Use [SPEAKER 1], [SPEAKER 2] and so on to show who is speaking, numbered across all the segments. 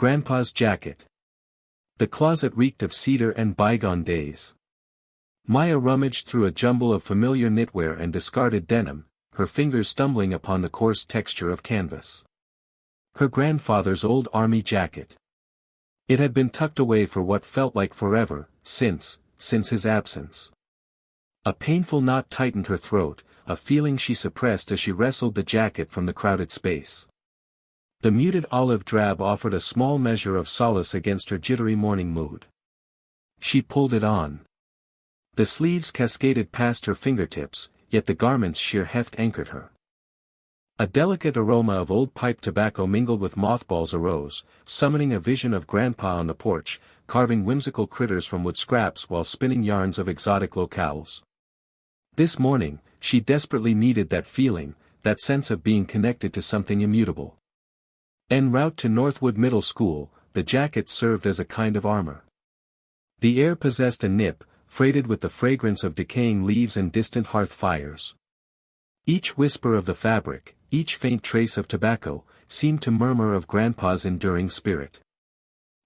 [SPEAKER 1] Grandpa's jacket. The closet reeked of cedar and bygone days. Maya rummaged through a jumble of familiar knitwear and discarded denim, her fingers stumbling upon the coarse texture of canvas. Her grandfather's old army jacket. It had been tucked away for what felt like forever, since his absence. A painful knot tightened her throat, a feeling she suppressed as she wrestled the jacket from the crowded space. The muted olive drab offered a small measure of solace against her jittery morning mood. She pulled it on. The sleeves cascaded past her fingertips, yet the garment's sheer heft anchored her. A delicate aroma of old pipe tobacco mingled with mothballs arose, summoning a vision of Grandpa on the porch, carving whimsical critters from wood scraps while spinning yarns of exotic locales. This morning, she desperately needed that feeling, that sense of being connected to something immutable. En route to Northwood Middle School, the jacket served as a kind of armor. The air possessed a nip, freighted with the fragrance of decaying leaves and distant hearth fires. Each whisper of the fabric, each faint trace of tobacco, seemed to murmur of Grandpa's enduring spirit.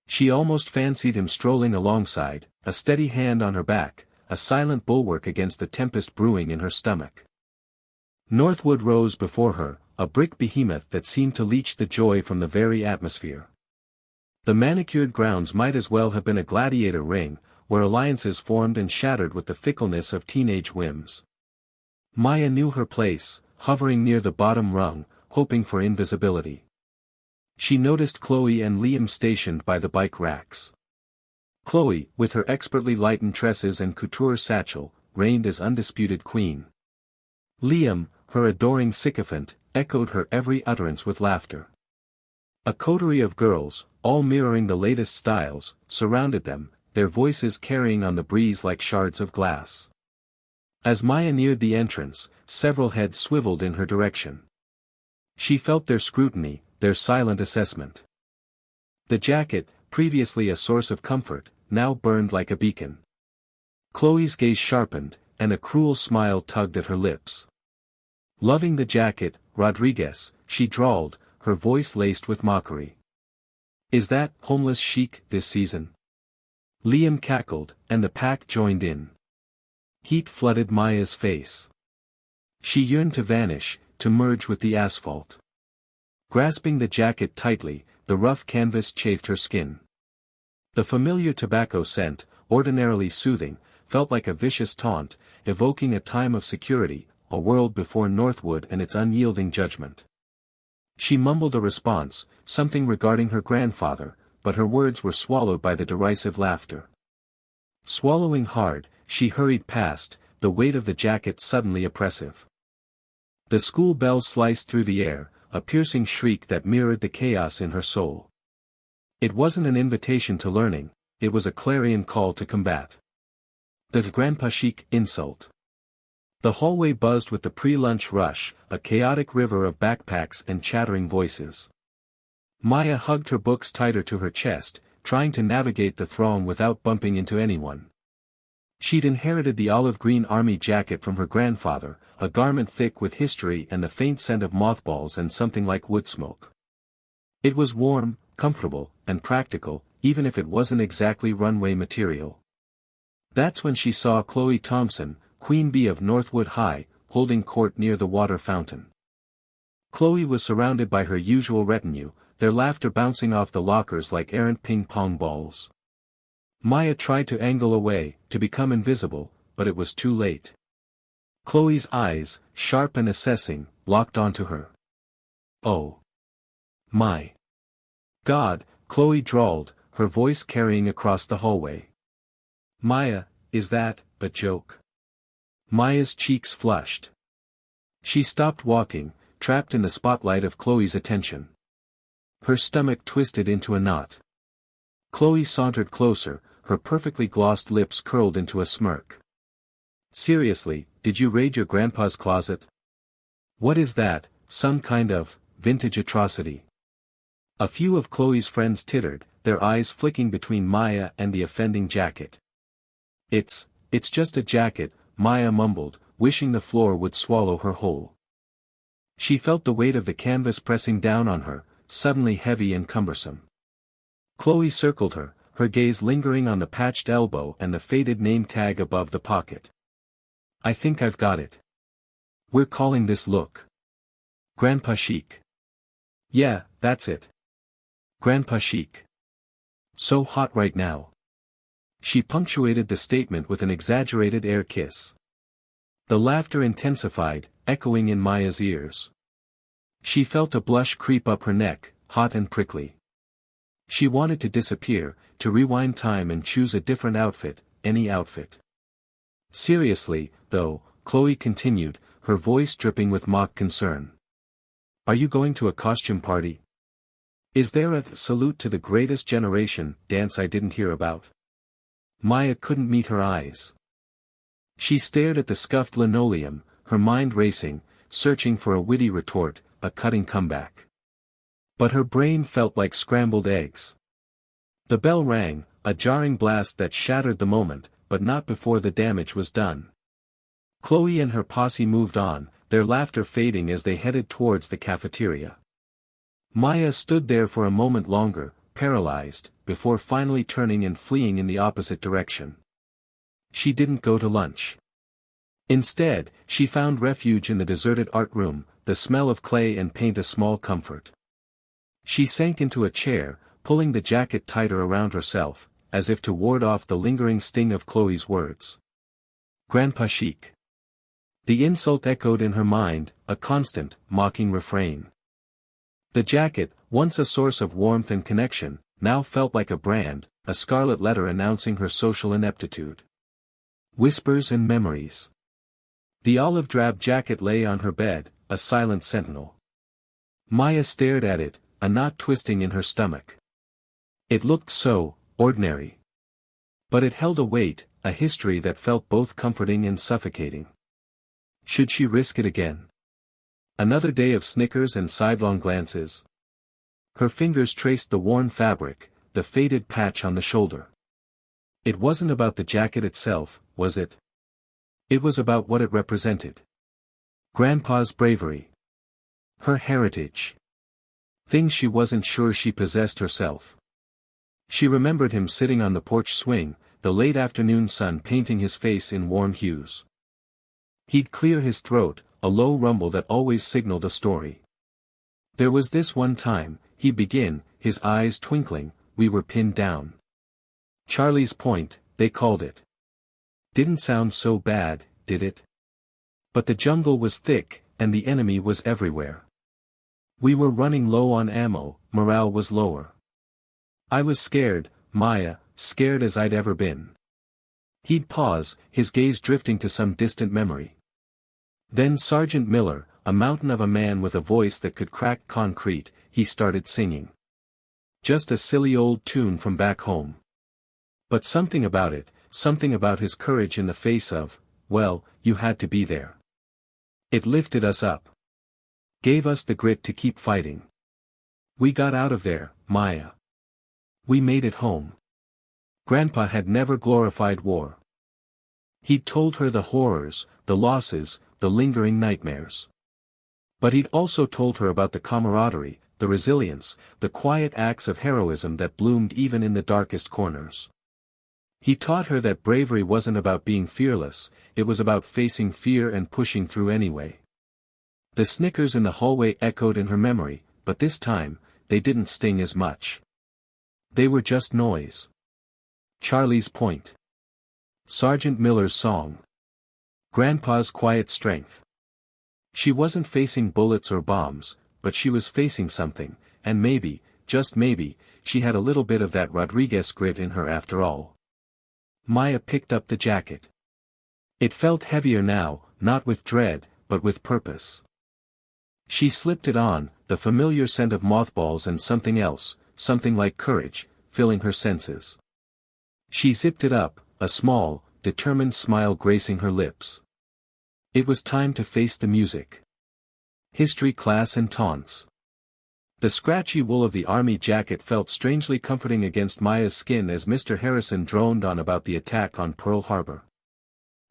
[SPEAKER 1] She almost fancied him strolling alongside, a steady hand on her back, a silent bulwark against the tempest brewing in her stomach. Northwood rose before her, a brick behemoth that seemed to leach the joy from the very atmosphere. The manicured grounds might as well have been a gladiator ring, where alliances formed and shattered with the fickleness of teenage whims. Maya knew her place, hovering near the bottom rung, hoping for invisibility. She noticed Chloe and Liam stationed by the bike racks. Chloe, with her expertly lightened tresses and couture satchel, reigned as undisputed queen. Liam, her adoring sycophant, echoed her every utterance with laughter. A coterie of girls, all mirroring the latest styles, surrounded them, their voices carrying on the breeze like shards of glass. As Maya neared the entrance, several heads swiveled in her direction. She felt their scrutiny, their silent assessment. The jacket, previously a source of comfort, now burned like a beacon. Chloe's gaze sharpened, and a cruel smile tugged at her lips. Loving the jacket, Rodriguez, she drawled, her voice laced with mockery. Is that homeless chic this season? Liam cackled, and the pack joined in. Heat flooded Maya's face. She yearned to vanish, to merge with the asphalt. Grasping the jacket tightly, the rough canvas chafed her skin. The familiar tobacco scent, ordinarily soothing, felt like a vicious taunt, evoking a time of security, a world before Northwood and its unyielding judgment. She mumbled a response, something regarding her grandfather, but her words were swallowed by the derisive laughter. Swallowing hard, she hurried past, the weight of the jacket suddenly oppressive. The school bell sliced through the air, a piercing shriek that mirrored the chaos in her soul. It wasn't an invitation to learning, it was a clarion call to combat. The Grandpa chic insult. The hallway buzzed with the pre-lunch rush, a chaotic river of backpacks and chattering voices. Maya hugged her books tighter to her chest, trying to navigate the throng without bumping into anyone. She'd inherited the olive-green army jacket from her grandfather, a garment thick with history and the faint scent of mothballs and something like wood smoke. It was warm, comfortable, and practical, even if it wasn't exactly runway material. That's when she saw Chloe Thompson, Queen Bee of Northwood High, holding court near the water fountain. Chloe was surrounded by her usual retinue, their laughter bouncing off the lockers like errant ping-pong balls. Maya tried to angle away, to become invisible, but it was too late. Chloe's eyes, sharp and assessing, locked onto her. Oh. My. God, Chloe drawled, her voice carrying across the hallway. Maya, is that a joke? Maya's cheeks flushed. She stopped walking, trapped in the spotlight of Chloe's attention. Her stomach twisted into a knot. Chloe sauntered closer, her perfectly glossed lips curled into a smirk. Seriously, did you raid your grandpa's closet? What is that, some kind of vintage atrocity? A few of Chloe's friends tittered, their eyes flicking between Maya and the offending jacket. It's just a jacket, Maya mumbled, wishing the floor would swallow her whole. She felt the weight of the canvas pressing down on her, suddenly heavy and cumbersome. Chloe circled her, her gaze lingering on the patched elbow and the faded name tag above the pocket. I think I've got it. We're calling this look Grandpa Chic. Yeah, that's it. Grandpa Chic. So hot right now. She punctuated the statement with an exaggerated air kiss. The laughter intensified, echoing in Maya's ears. She felt a blush creep up her neck, hot and prickly. She wanted to disappear, to rewind time and choose a different outfit, any outfit. Seriously, though, Chloe continued, her voice dripping with mock concern. Are you going to a costume party? Is there a salute to the greatest generation dance I didn't hear about? Maya couldn't meet her eyes. She stared at the scuffed linoleum, her mind racing, searching for a witty retort, a cutting comeback. But her brain felt like scrambled eggs. The bell rang, a jarring blast that shattered the moment, but not before the damage was done. Chloe and her posse moved on, their laughter fading as they headed towards the cafeteria. Maya stood there for a moment longer, paralyzed, before finally turning and fleeing in the opposite direction. She didn't go to lunch. Instead, she found refuge in the deserted art room, the smell of clay and paint a small comfort. She sank into a chair, pulling the jacket tighter around herself, as if to ward off the lingering sting of Chloe's words. Grandpa Chic. The insult echoed in her mind, a constant, mocking refrain. The jacket, once a source of warmth and connection, now felt like a brand, a scarlet letter announcing her social ineptitude. Whispers and memories. The olive-drab jacket lay on her bed, a silent sentinel. Maya stared at it, a knot twisting in her stomach. It looked so ordinary. But it held a weight, a history that felt both comforting and suffocating. Should she risk it again? Another day of snickers and sidelong glances. Her fingers traced the worn fabric, the faded patch on the shoulder. It wasn't about the jacket itself, was it? It was about what it represented. Grandpa's bravery. Her heritage. Things she wasn't sure she possessed herself. She remembered him sitting on the porch swing, the late afternoon sun painting his face in warm hues. He'd clear his throat, a low rumble that always signaled a story. There was this one time, he'd begin, his eyes twinkling, we were pinned down. Charlie's Point, they called it. Didn't sound so bad, did it? But the jungle was thick, and the enemy was everywhere. We were running low on ammo, morale was lower. I was scared, Maya, scared as I'd ever been. He'd pause, his gaze drifting to some distant memory. Then Sergeant Miller, a mountain of a man with a voice that could crack concrete, he started singing. Just a silly old tune from back home. But something about it, something about his courage in the face of, well, you had to be there. It lifted us up. Gave us the grit to keep fighting. We got out of there, Maya. We made it home. Grandpa had never glorified war. He'd told her the horrors, the losses, the lingering nightmares. But he'd also told her about the camaraderie, the resilience, the quiet acts of heroism that bloomed even in the darkest corners. He taught her that bravery wasn't about being fearless, it was about facing fear and pushing through anyway. The snickers in the hallway echoed in her memory, but this time, they didn't sting as much. They were just noise. Charlie's Point. Sergeant Miller's song. Grandpa's quiet strength. She wasn't facing bullets or bombs, but she was facing something, and maybe, just maybe, she had a little bit of that Rodriguez grit in her after all. Maya picked up the jacket. It felt heavier now, not with dread, but with purpose. She slipped it on, the familiar scent of mothballs and something else, something like courage, filling her senses. She zipped it up, a small, determined smile gracing her lips. It was time to face the music. History class and taunts. The scratchy wool of the army jacket felt strangely comforting against Maya's skin as Mr. Harrison droned on about the attack on Pearl Harbor.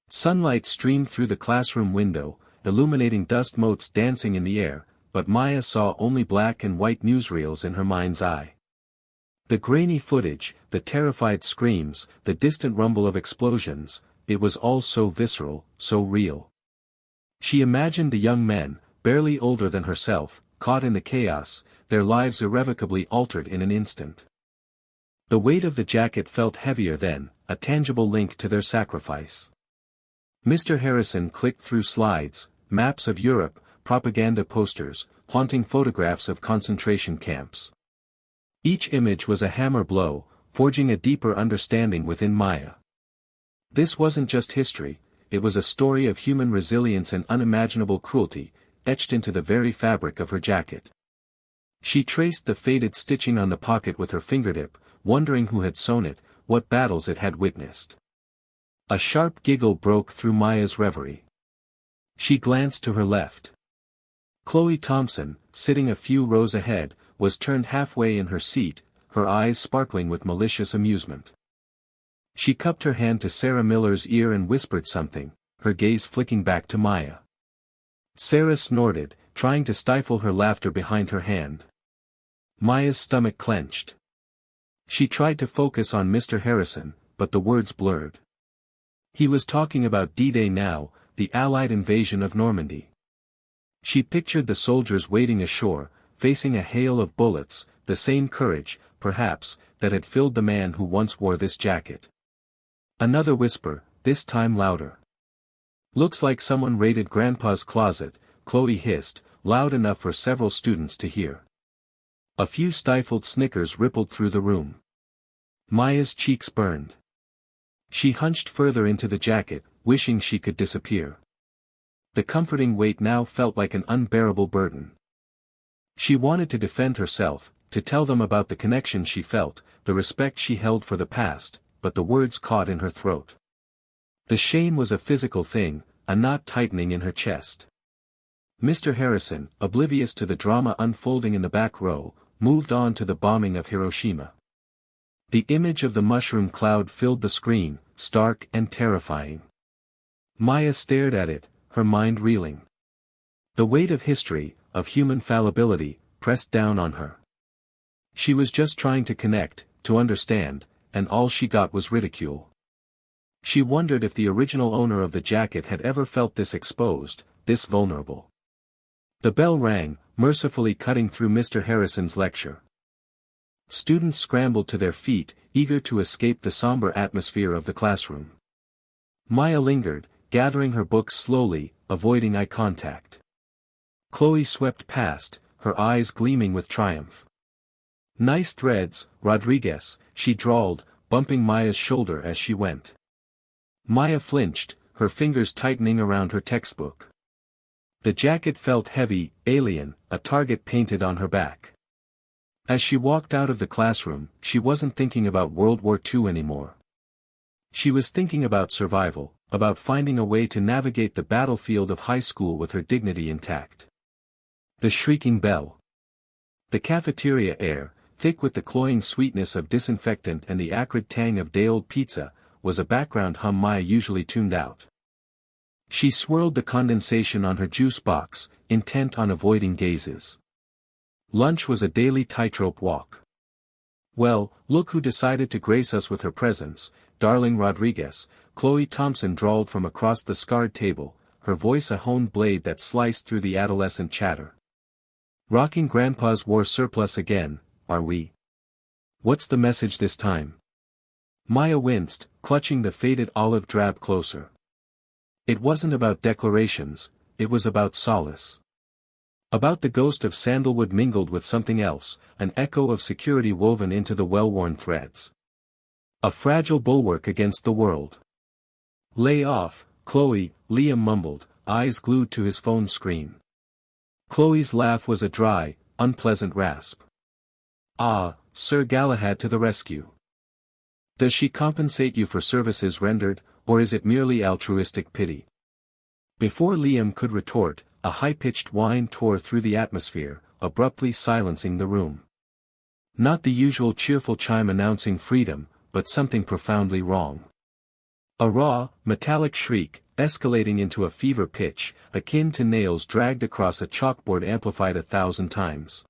[SPEAKER 1] Sunlight streamed through the classroom window, illuminating dust motes dancing in the air, but Maya saw only black and white newsreels in her mind's eye. The grainy footage, the terrified screams, the distant rumble of explosions, it was all so visceral, so real. She imagined the young men, barely older than herself, caught in the chaos, their lives irrevocably altered in an instant. The weight of the jacket felt heavier then, a tangible link to their sacrifice. Mr. Harrison clicked through slides, maps of Europe, propaganda posters, haunting photographs of concentration camps. Each image was a hammer blow, forging a deeper understanding within Maya. This wasn't just history, it was a story of human resilience and unimaginable cruelty, etched into the very fabric of her jacket. She traced the faded stitching on the pocket with her fingertip, wondering who had sewn it, what battles it had witnessed. A sharp giggle broke through Maya's reverie. She glanced to her left. Chloe Thompson, sitting a few rows ahead, was turned halfway in her seat, her eyes sparkling with malicious amusement. She cupped her hand to Sarah Miller's ear and whispered something, her gaze flicking back to Maya. Sarah snorted, trying to stifle her laughter behind her hand. Maya's stomach clenched. She tried to focus on Mr. Harrison, but the words blurred. He was talking about D-Day now, the Allied invasion of Normandy. She pictured the soldiers wading ashore, facing a hail of bullets, the same courage, perhaps, that had filled the man who once wore this jacket. Another whisper, this time louder. Looks like someone raided Grandpa's closet, Chloe hissed, loud enough for several students to hear. A few stifled snickers rippled through the room. Maya's cheeks burned. She hunched further into the jacket, wishing she could disappear. The comforting weight now felt like an unbearable burden. She wanted to defend herself, to tell them about the connection she felt, the respect she held for the past, but the words caught in her throat. The shame was a physical thing, a knot tightening in her chest. Mr. Harrison, oblivious to the drama unfolding in the back row, moved on to the bombing of Hiroshima. The image of the mushroom cloud filled the screen, stark and terrifying. Maya stared at it, her mind reeling. The weight of history, of human fallibility, pressed down on her. She was just trying to connect, to understand, and all she got was ridicule. She wondered if the original owner of the jacket had ever felt this exposed, this vulnerable. The bell rang, mercifully cutting through Mr. Harrison's lecture. Students scrambled to their feet, eager to escape the somber atmosphere of the classroom. Maya lingered, gathering her books slowly, avoiding eye contact. Chloe swept past, her eyes gleaming with triumph. Nice threads, Rodriguez, she drawled, bumping Maya's shoulder as she went. Maya flinched, her fingers tightening around her textbook. The jacket felt heavy, alien, a target painted on her back. As she walked out of the classroom, she wasn't thinking about World War II anymore. She was thinking about survival, about finding a way to navigate the battlefield of high school with her dignity intact. The shrieking bell. The cafeteria air, thick with the cloying sweetness of disinfectant and the acrid tang of day-old pizza, was a background hum Maya usually tuned out. She swirled the condensation on her juice box, intent on avoiding gazes. Lunch was a daily tightrope walk. Well, look who decided to grace us with her presence, darling Rodriguez, Chloe Thompson drawled from across the scarred table, her voice a honed blade that sliced through the adolescent chatter. Rocking Grandpa's war surplus again, are we? What's the message this time? Maya winced, clutching the faded olive drab closer. It wasn't about declarations, it was about solace. About the ghost of sandalwood mingled with something else, an echo of security woven into the well-worn threads. A fragile bulwark against the world. Lay off, Chloe, Liam mumbled, eyes glued to his phone screen. Chloe's laugh was a dry, unpleasant rasp. Ah, Sir Galahad to the rescue. Does she compensate you for services rendered, or is it merely altruistic pity? Before Liam could retort, a high-pitched whine tore through the atmosphere, abruptly silencing the room. Not the usual cheerful chime announcing freedom, but something profoundly wrong. A raw, metallic shriek, escalating into a fever pitch, akin to nails dragged across a chalkboard amplified 1,000 times.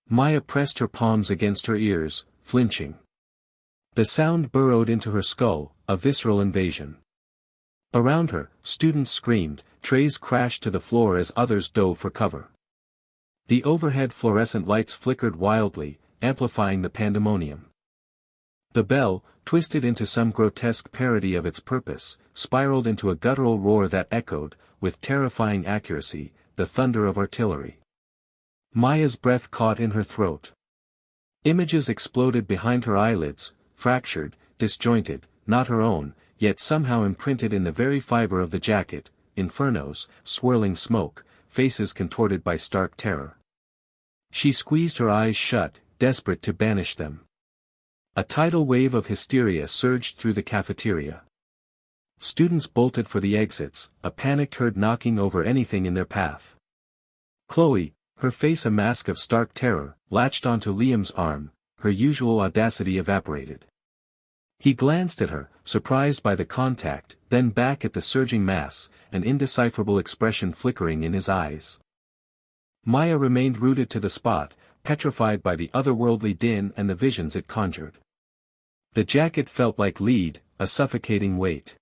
[SPEAKER 1] Maya pressed her palms against her ears, flinching. The sound burrowed into her skull, a visceral invasion. Around her, students screamed, trays crashed to the floor as others dove for cover. The overhead fluorescent lights flickered wildly, amplifying the pandemonium. The bell, twisted into some grotesque parody of its purpose, spiraled into a guttural roar that echoed, with terrifying accuracy, the thunder of artillery. Maya's breath caught in her throat. Images exploded behind her eyelids, fractured, disjointed, not her own, yet somehow imprinted in the very fiber of the jacket, infernos, swirling smoke, faces contorted by stark terror. She squeezed her eyes shut, desperate to banish them. A tidal wave of hysteria surged through the cafeteria. Students bolted for the exits, a panicked herd knocking over anything in their path. Chloe, her face a mask of stark terror, latched onto Liam's arm, her usual audacity evaporated. He glanced at her, surprised by the contact, then back at the surging mass, an indecipherable expression flickering in his eyes. Maya remained rooted to the spot, petrified by the otherworldly din and the visions it conjured. The jacket felt like lead, a suffocating weight.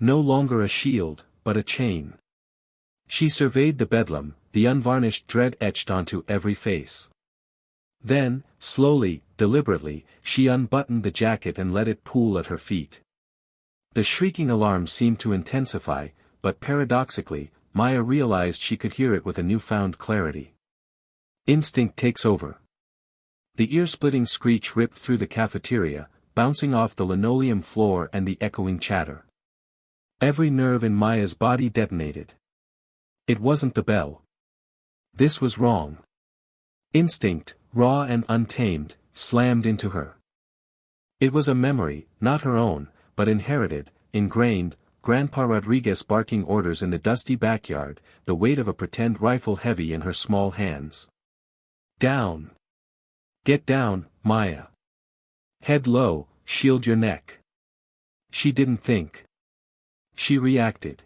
[SPEAKER 1] No longer a shield, but a chain. She surveyed the bedlam, the unvarnished dread etched onto every face. Then, slowly, deliberately, she unbuttoned the jacket and let it pool at her feet. The shrieking alarm seemed to intensify, but paradoxically, Maya realized she could hear it with a newfound clarity. Instinct takes over. The ear-splitting screech ripped through the cafeteria, bouncing off the linoleum floor and the echoing chatter. Every nerve in Maya's body detonated. It wasn't the bell. This was wrong. Instinct, raw and untamed, slammed into her. It was a memory, not her own, but inherited, ingrained, Grandpa Rodriguez barking orders in the dusty backyard, the weight of a pretend rifle heavy in her small hands. Down. Get down, Maya. Head low, shield your neck. She didn't think. She reacted.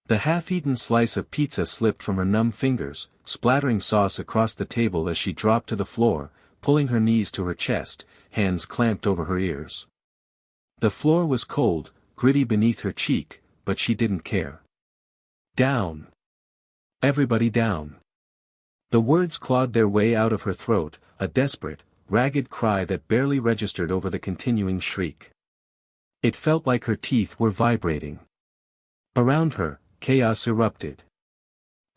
[SPEAKER 1] The half-eaten slice of pizza slipped from her numb fingers, splattering sauce across the table as she dropped to the floor, pulling her knees to her chest, hands clamped over her ears. The floor was cold, gritty beneath her cheek, but she didn't care. Down. Everybody down. The words clawed their way out of her throat, a desperate, ragged cry that barely registered over the continuing shriek. It felt like her teeth were vibrating. Around her, chaos erupted.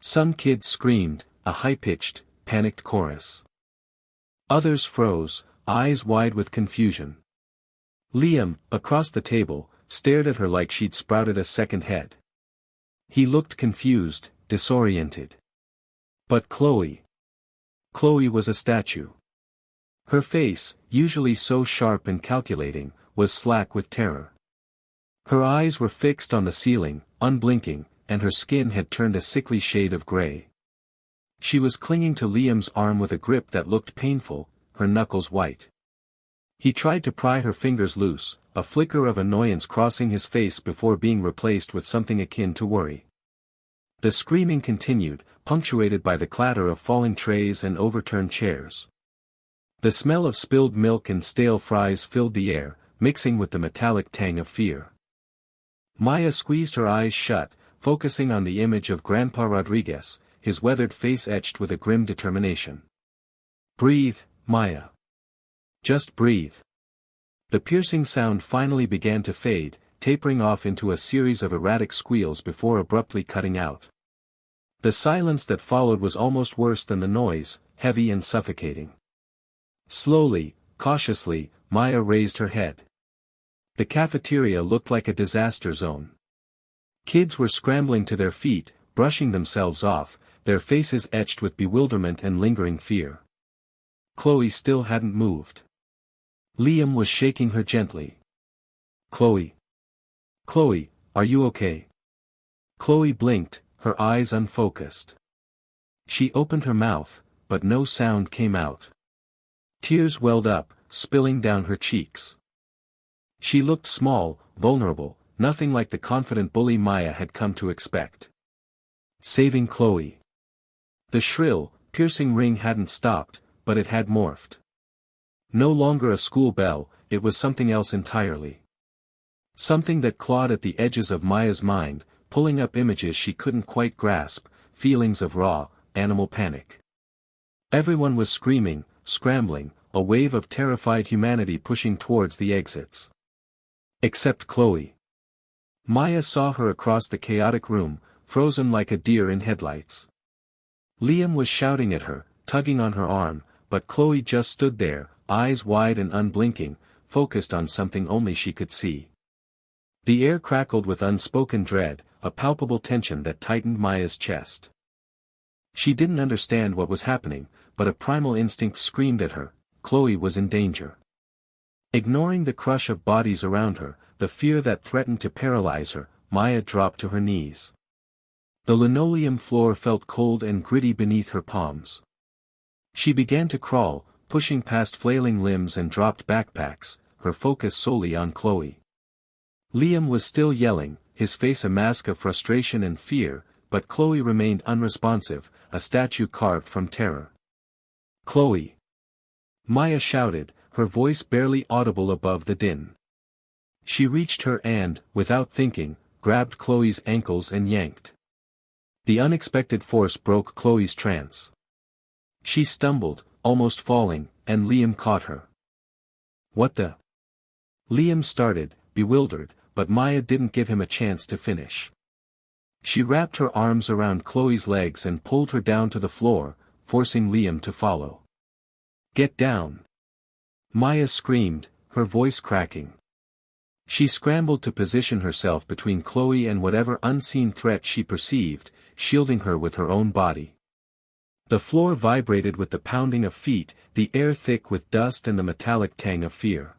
[SPEAKER 1] Some kids screamed, a high-pitched, panicked chorus. Others froze, eyes wide with confusion. Liam, across the table, stared at her like she'd sprouted a second head. He looked confused, disoriented. But Chloe was a statue. Her face, usually so sharp and calculating, was slack with terror. Her eyes were fixed on the ceiling, unblinking, and her skin had turned a sickly shade of gray. She was clinging to Liam's arm with a grip that looked painful, her knuckles white. He tried to pry her fingers loose, a flicker of annoyance crossing his face before being replaced with something akin to worry. The screaming continued, punctuated by the clatter of falling trays and overturned chairs. The smell of spilled milk and stale fries filled the air, mixing with the metallic tang of fear. Maya squeezed her eyes shut, focusing on the image of Grandpa Rodriguez, his weathered face etched with a grim determination. Breathe, Maya. Just breathe. The piercing sound finally began to fade, tapering off into a series of erratic squeals before abruptly cutting out. The silence that followed was almost worse than the noise, heavy and suffocating. Slowly, cautiously, Maya raised her head. The cafeteria looked like a disaster zone. Kids were scrambling to their feet, brushing themselves off, their faces etched with bewilderment and lingering fear. Chloe still hadn't moved. Liam was shaking her gently. Chloe. Chloe, are you okay? Chloe blinked, her eyes unfocused. She opened her mouth, but no sound came out. Tears welled up, spilling down her cheeks. She looked small, vulnerable, nothing like the confident bully Maya had come to expect. Saving Chloe. The shrill, piercing ring hadn't stopped, but it had morphed. No longer a school bell, it was something else entirely. Something that clawed at the edges of Maya's mind, pulling up images she couldn't quite grasp, feelings of raw, animal panic. Everyone was screaming, scrambling, a wave of terrified humanity pushing towards the exits. Except Chloe. Maya saw her across the chaotic room, frozen like a deer in headlights. Liam was shouting at her, tugging on her arm, but Chloe just stood there, eyes wide and unblinking, focused on something only she could see. The air crackled with unspoken dread, a palpable tension that tightened Maya's chest. She didn't understand what was happening, but a primal instinct screamed at her, Chloe was in danger. Ignoring the crush of bodies around her, the fear that threatened to paralyze her, Maya dropped to her knees. The linoleum floor felt cold and gritty beneath her palms. She began to crawl, pushing past flailing limbs and dropped backpacks, her focus solely on Chloe. Liam was still yelling, his face a mask of frustration and fear, but Chloe remained unresponsive, a statue carved from terror. Chloe! Maya shouted, her voice barely audible above the din. She reached her and, without thinking, grabbed Chloe's ankles and yanked. The unexpected force broke Chloe's trance. She stumbled, almost falling, and Liam caught her. What the? Liam started, bewildered, but Maya didn't give him a chance to finish. She wrapped her arms around Chloe's legs and pulled her down to the floor, forcing Liam to follow. Get down! Maya screamed, her voice cracking. She scrambled to position herself between Chloe and whatever unseen threat she perceived, shielding her with her own body. The floor vibrated with the pounding of feet, the air thick with dust and the metallic tang of fear.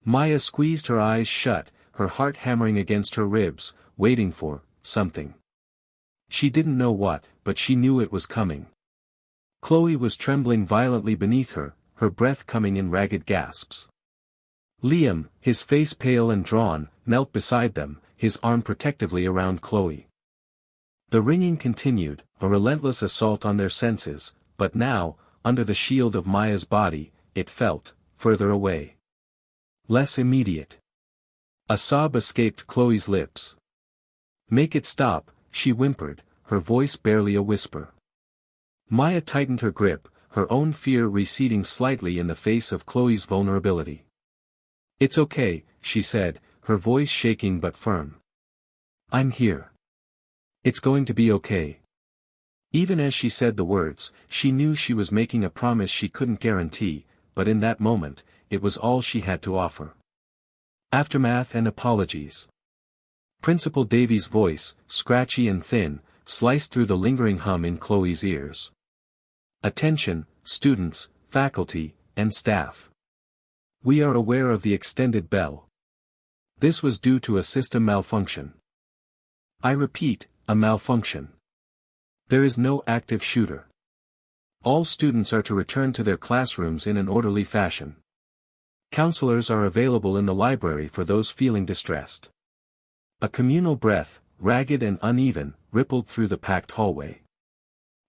[SPEAKER 1] Maya squeezed her eyes shut, her heart hammering against her ribs, waiting for something. She didn't know what, but she knew it was coming. Chloe was trembling violently beneath her, her breath coming in ragged gasps. Liam, his face pale and drawn, knelt beside them, his arm protectively around Chloe. The ringing continued, a relentless assault on their senses, but now, under the shield of Maya's body, it felt further away. Less immediate. A sob escaped Chloe's lips. Make it stop, she whimpered, her voice barely a whisper. Maya tightened her grip, her own fear receding slightly in the face of Chloe's vulnerability. It's okay, she said, her voice shaking but firm. I'm here. It's going to be okay. Even as she said the words, she knew she was making a promise she couldn't guarantee, but in that moment, it was all she had to offer. Aftermath and apologies. Principal Davy's voice, scratchy and thin, sliced through the lingering hum in Chloe's ears. Attention, students, faculty, and staff. We are aware of the extended bell. This was due to a system malfunction. I repeat, a malfunction. There is no active shooter. All students are to return to their classrooms in an orderly fashion. Counselors are available in the library for those feeling distressed. A communal breath, ragged and uneven, rippled through the packed hallway.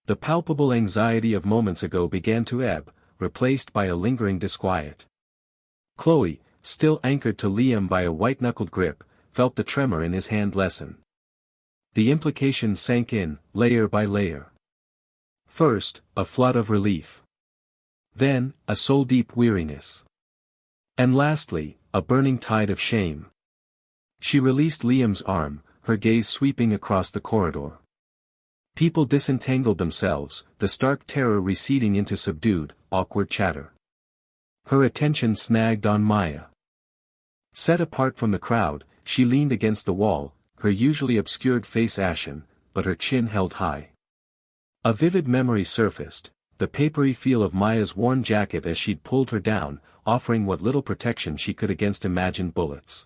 [SPEAKER 1] The palpable anxiety of moments ago began to ebb, replaced by a lingering disquiet. Chloe, still anchored to Liam by a white-knuckled grip, felt the tremor in his hand lessen. The implications sank in, layer by layer. First, a flood of relief. Then, a soul-deep weariness. And lastly, a burning tide of shame. She released Liam's arm, her gaze sweeping across the corridor. People disentangled themselves, the stark terror receding into subdued, awkward chatter. Her attention snagged on Maya. Set apart from the crowd, she leaned against the wall, her usually obscured face ashen, but her chin held high. A vivid memory surfaced, the papery feel of Maya's worn jacket as she'd pulled her down, offering what little protection she could against imagined bullets.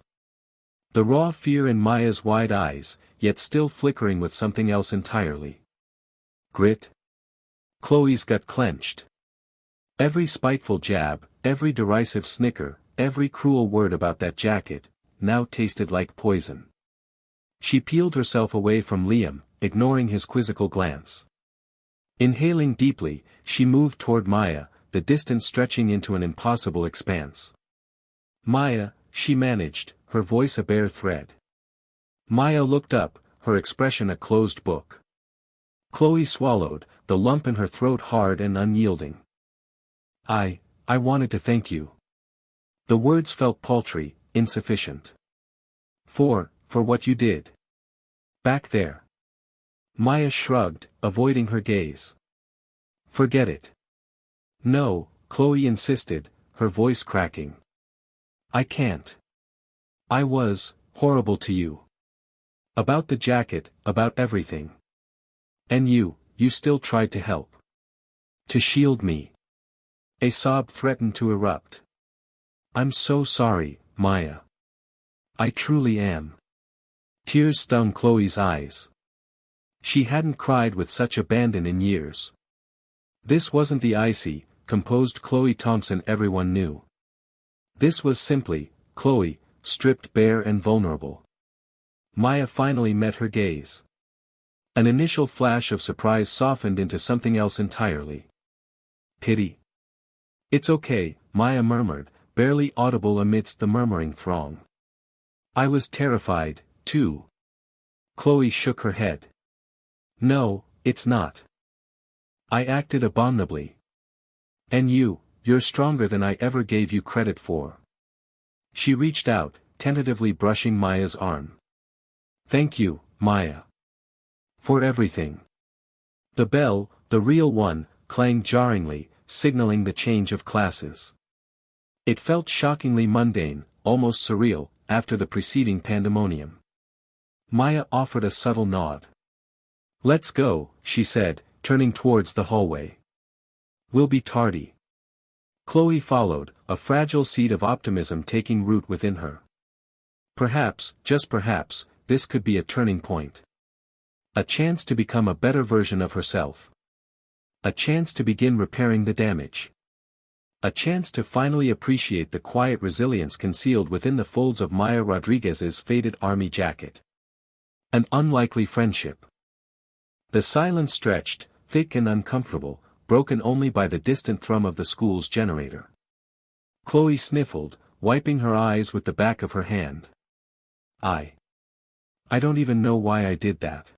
[SPEAKER 1] The raw fear in Maya's wide eyes, yet still flickering with something else entirely. Grit? Chloe's gut clenched. Every spiteful jab, every derisive snicker, every cruel word about that jacket, now tasted like poison. She peeled herself away from Liam, ignoring his quizzical glance. Inhaling deeply, she moved toward Maya, the distance stretching into an impossible expanse. Maya, she managed, her voice a bare thread. Maya looked up, her expression a closed book. Chloe swallowed, the lump in her throat hard and unyielding. I wanted to thank you. The words felt paltry, insufficient. For what you did. Back there. Maya shrugged, avoiding her gaze. Forget it. No, Chloe insisted, her voice cracking. I can't. I was horrible to you. About the jacket, about everything. And you still tried to help. To shield me. A sob threatened to erupt. I'm so sorry, Maya. I truly am. Tears stung Chloe's eyes. She hadn't cried with such abandon in years. This wasn't the icy, composed Chloe Thompson everyone knew. This was simply, Chloe, stripped bare and vulnerable. Maya finally met her gaze. An initial flash of surprise softened into something else entirely. Pity. It's okay, Maya murmured, barely audible amidst the murmuring throng. I was terrified, too. Chloe shook her head. No, it's not. I acted abominably. And you're stronger than I ever gave you credit for. She reached out, tentatively brushing Maya's arm. Thank you, Maya. For everything. The bell, the real one, clanged jarringly, signaling the change of classes. It felt shockingly mundane, almost surreal, after the preceding pandemonium. Maya offered a subtle nod. Let's go, she said, turning towards the hallway. We'll be tardy. Chloe followed, a fragile seed of optimism taking root within her. Perhaps, just perhaps, this could be a turning point. A chance to become a better version of herself. A chance to begin repairing the damage. A chance to finally appreciate the quiet resilience concealed within the folds of Maya Rodriguez's faded army jacket. An unlikely friendship. The silence stretched, thick and uncomfortable, broken only by the distant thrum of the school's generator. Chloe sniffled, wiping her eyes with the back of her hand. I don't even know why I did that.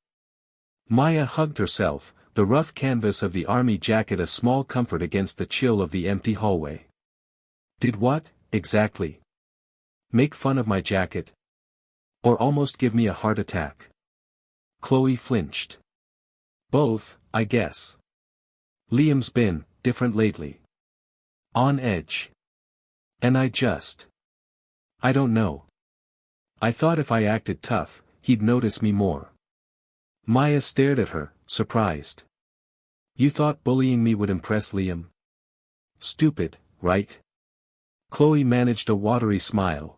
[SPEAKER 1] Maya hugged herself, the rough canvas of the army jacket a small comfort against the chill of the empty hallway. Did what, exactly? Make fun of my jacket? Or almost give me a heart attack? Chloe flinched. Both, I guess. Liam's been different lately. On edge. And I don't know. I thought if I acted tough, he'd notice me more. Maya stared at her, surprised. You thought bullying me would impress Liam? Stupid, right? Chloe managed a watery smile.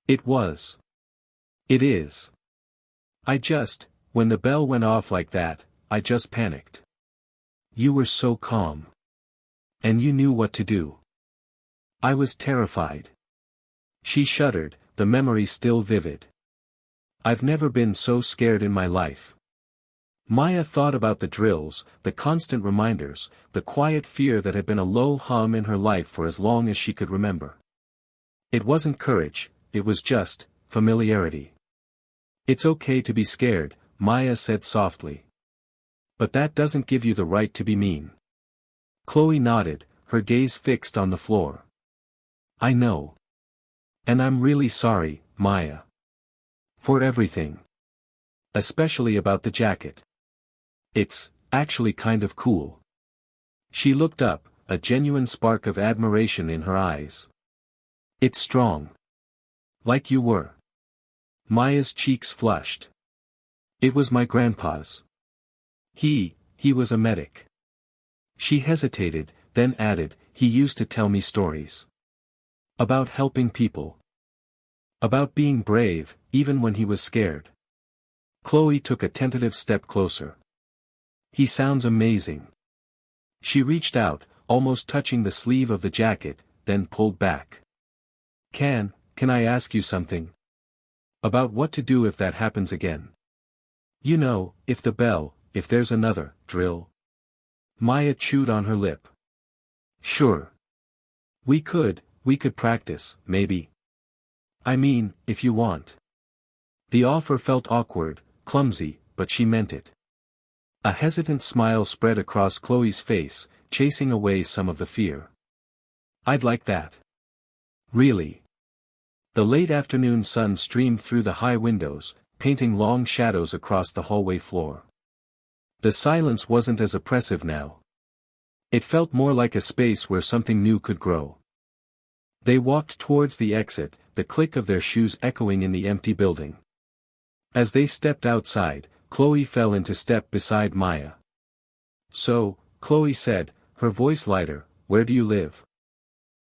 [SPEAKER 1] It was. It is. When the bell went off like that, I just panicked. You were so calm. And you knew what to do. I was terrified. She shuddered, the memory still vivid. I've never been so scared in my life. Maya thought about the drills, the constant reminders, the quiet fear that had been a low hum in her life for as long as she could remember. It wasn't courage, it was just familiarity. It's okay to be scared, Maya said softly. But that doesn't give you the right to be mean. Chloe nodded, her gaze fixed on the floor. I know. And I'm really sorry, Maya. For everything. Especially about the jacket. It's actually kind of cool. She looked up, a genuine spark of admiration in her eyes. It's strong. Like you were. Maya's cheeks flushed. It was my grandpa's. He was a medic. She hesitated, then added, he used to tell me stories. About helping people. About being brave, even when he was scared. Chloe took a tentative step closer. He sounds amazing. She reached out, almost touching the sleeve of the jacket, then pulled back. Can I ask you something? About what to do if that happens again? You know, if there's another drill. Maya chewed on her lip. Sure. We could practice, maybe. I mean, if you want. The offer felt awkward, clumsy, but she meant it. A hesitant smile spread across Chloe's face, chasing away some of the fear. I'd like that. Really. The late afternoon sun streamed through the high windows, painting long shadows across the hallway floor. The silence wasn't as oppressive now. It felt more like a space where something new could grow. They walked towards the exit, the click of their shoes echoing in the empty building. As they stepped outside, Chloe fell into step beside Maya. So, Chloe said, her voice lighter, where do you live?